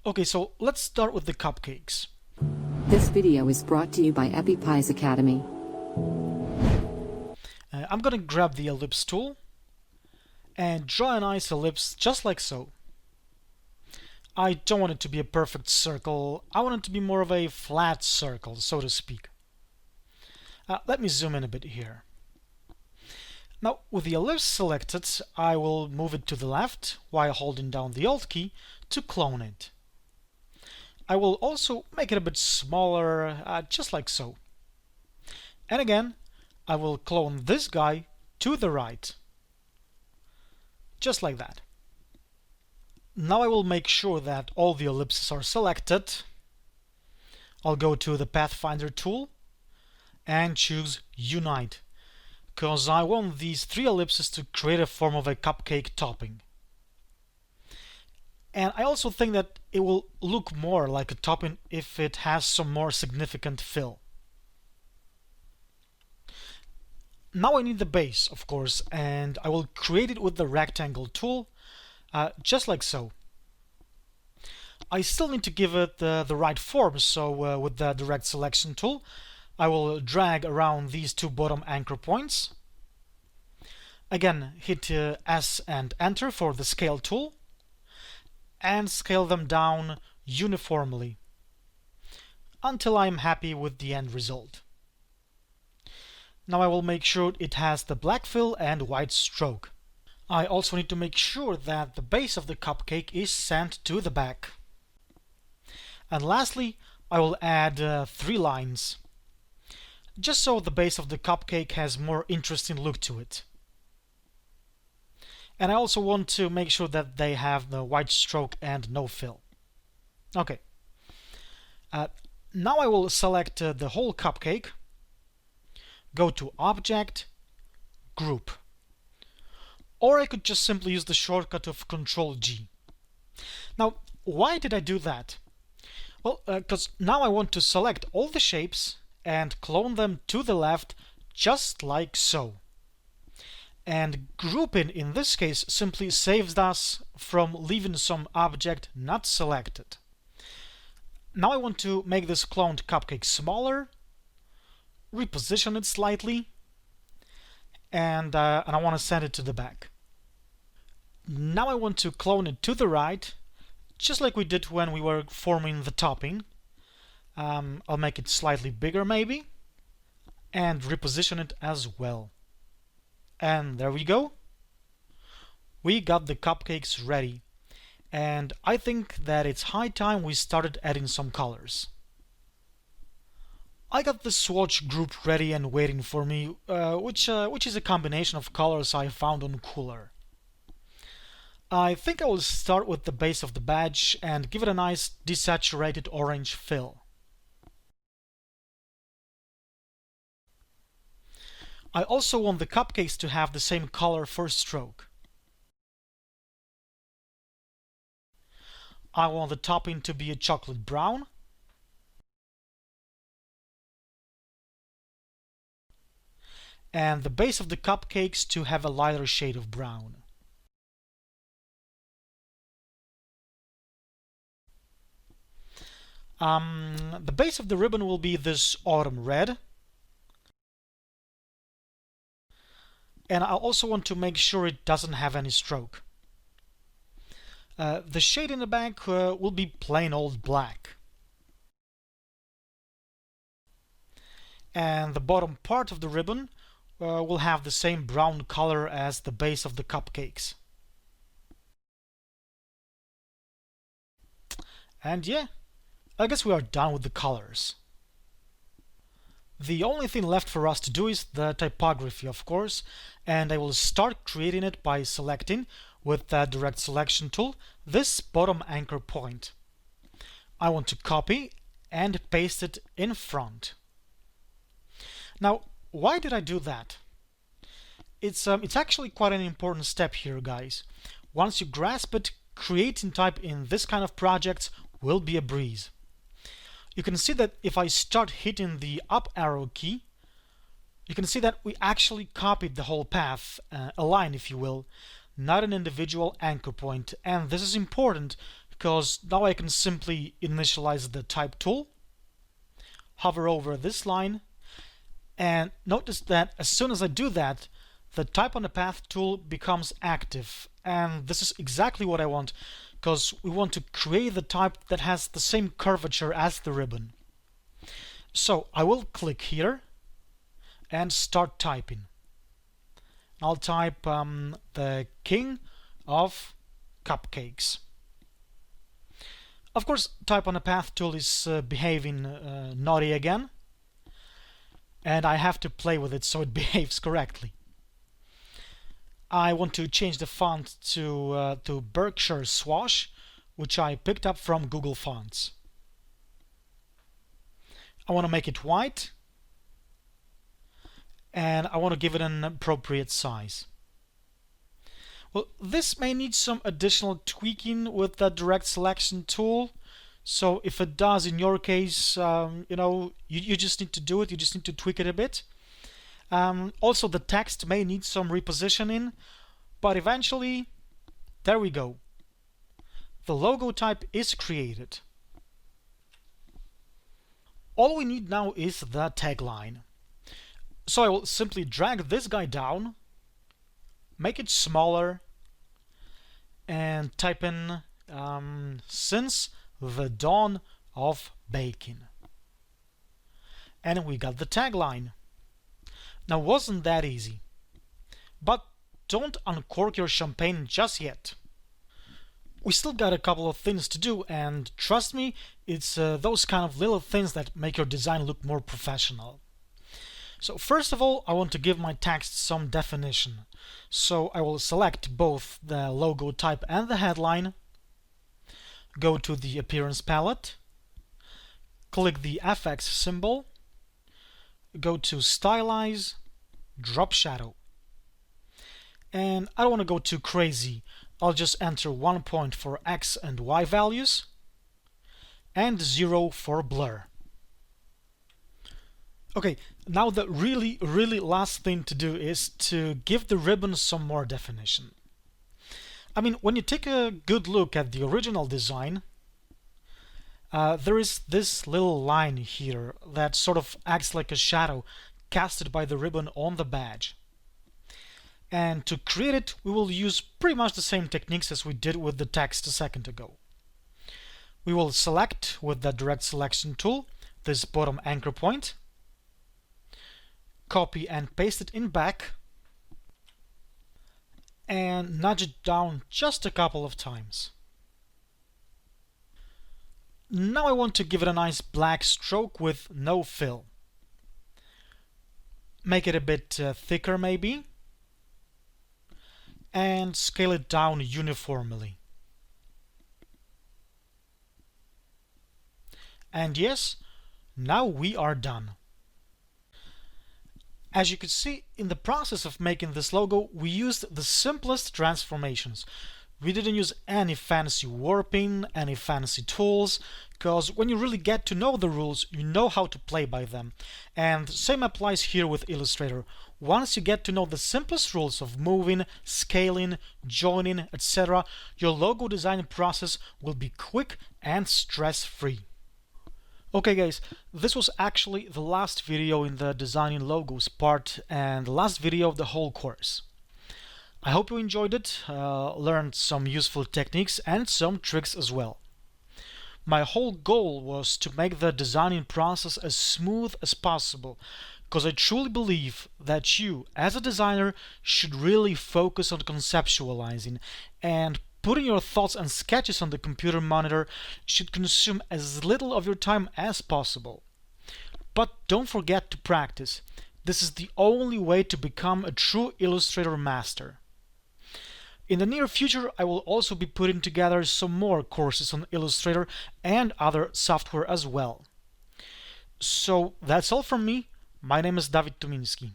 Okay, so let's start with the cupcakes. This video is brought to you by EpiPie's Academy. I'm gonna grab the ellipse tool and draw a nice ellipse just like so. I don't want it to be a perfect circle, I want it to be more of a flat circle, so to speak. Let me zoom in a bit here. Now, with the ellipse selected, I will move it to the left while holding down the Alt key to clone it. I will also make it a bit smaller, just like so. And again, I will clone this guy to the right, just like that. Now I will make sure that all the ellipses are selected. I'll go to the Pathfinder tool and choose Unite, because I want these three ellipses to create a form of a cupcake topping. And I also think that it will look more like a topping if it has some more significant fill. Now I need the base, of course, and I will create it with the rectangle tool, just like so. I still need to give it the right form, so with the direct selection tool, I will drag around these two bottom anchor points. Again, hit S and Enter for the scale tool, and scale them down uniformly until I'm happy with the end result. Now I will make sure it has the black fill and white stroke. I also need to make sure that the base of the cupcake is sent to the back. And lastly, I will add 3 lines, just so the base of the cupcake has more interesting look to it. And I also want to make sure that they have the white stroke and no fill. Okay. Now I will select the whole cupcake, go to Object, Group. Or I could just simply use the shortcut of Ctrl-G. Now, why did I do that? Well, because now I want to select all the shapes and clone them to the left, just like so. And grouping in this case simply saves us from leaving some object not selected. Now I want to make this cloned cupcake smaller, reposition it slightly, and I want to send it to the back. Now I want to clone it to the right, just like we did when we were forming the topping. I'll make it slightly bigger maybe, and reposition it as well. And there we go. We got the cupcakes ready. And I think that it's high time we started adding some colors. I got the swatch group ready and waiting for me, which is a combination of colors I found on Cooler. I think I will start with the base of the badge and give it a nice desaturated orange fill. I also want the cupcakes to have the same color for stroke. I want the topping to be a chocolate brown. And the base of the cupcakes to have a lighter shade of brown. The base of the ribbon will be this autumn red. And I also want to make sure it doesn't have any stroke. The shade in the back will be plain old black. And the bottom part of the ribbon will have the same brown color as the base of the cupcakes. And yeah, I guess we are done with the colors. The only thing left for us to do is the typography, of course, and I will start creating it by selecting, with the direct selection tool, this bottom anchor point. I want to copy and paste it in front. Now, why did I do that? It's actually quite an important step here, guys. Once you grasp it, creating type in this kind of projects will be a breeze. You can see that if I start hitting the up arrow key, you can see that we actually copied the whole path, a line if you will, not an individual anchor point. And this is important because now I can simply initialize the type tool, hover over this line, and notice that as soon as I do that, the type on the path tool becomes active. And this is exactly what I want, because we want to create the type that has the same curvature as the ribbon. So I will click here and start typing. I'll type the king of cupcakes. Of course, type on the path tool is behaving naughty again, and I have to play with it so it behaves correctly. I want to change the font to Berkshire Swash, which I picked up from Google Fonts. I want to make it white, and I want to give it an appropriate size. Well, this may need some additional tweaking with the direct selection tool. So if it does in your case, you just need to do it. You just need to tweak it a bit. Also, the text may need some repositioning, but eventually, there we go. The logo type is created. All we need now is the tagline. So I will simply drag this guy down, make it smaller, and type in since the dawn of baking. And we got the tagline. Now, wasn't that easy? But don't uncork your champagne just yet. We still got a couple of things to do, and trust me, it's those kind of little things that make your design look more professional. So first of all, I want to give my text some definition. So I will select both the logo type and the headline, go to the appearance palette, click the FX symbol, go to stylize, drop shadow. And I don't want to go too crazy. I'll just enter 1 point for X and Y values and 0 for blur. Okay, now the really last thing to do is to give the ribbon some more definition. I mean, when you take a good look at the original design, there is this little line here that sort of acts like a shadow casted by the ribbon on the badge. And to create it, we will use pretty much the same techniques as we did with the text a second ago. We will select with the direct selection tool this bottom anchor point, copy and paste it in back, and nudge it down just a couple of times. Now I want to give it a nice black stroke with no fill. Make it a bit thicker maybe, and scale it down uniformly. And yes, now we are done. As you can see, in the process of making this logo, we used the simplest transformations. We didn't use any fancy warping, any fancy tools, because when you really get to know the rules, you know how to play by them. And the same applies here with Illustrator. Once you get to know the simplest rules of moving, scaling, joining, etc., your logo design process will be quick and stress-free. Okay guys, this was actually the last video in the designing logos part and the last video of the whole course. I hope you enjoyed it, learned some useful techniques and some tricks as well. My whole goal was to make the designing process as smooth as possible, because I truly believe that you, as a designer, should really focus on conceptualizing, and putting your thoughts and sketches on the computer monitor should consume as little of your time as possible. But don't forget to practice. This is the only way to become a true Illustrator master. In the near future, I will also be putting together some more courses on Illustrator and other software as well. So that's all from me. My name is Dawid Tumiński.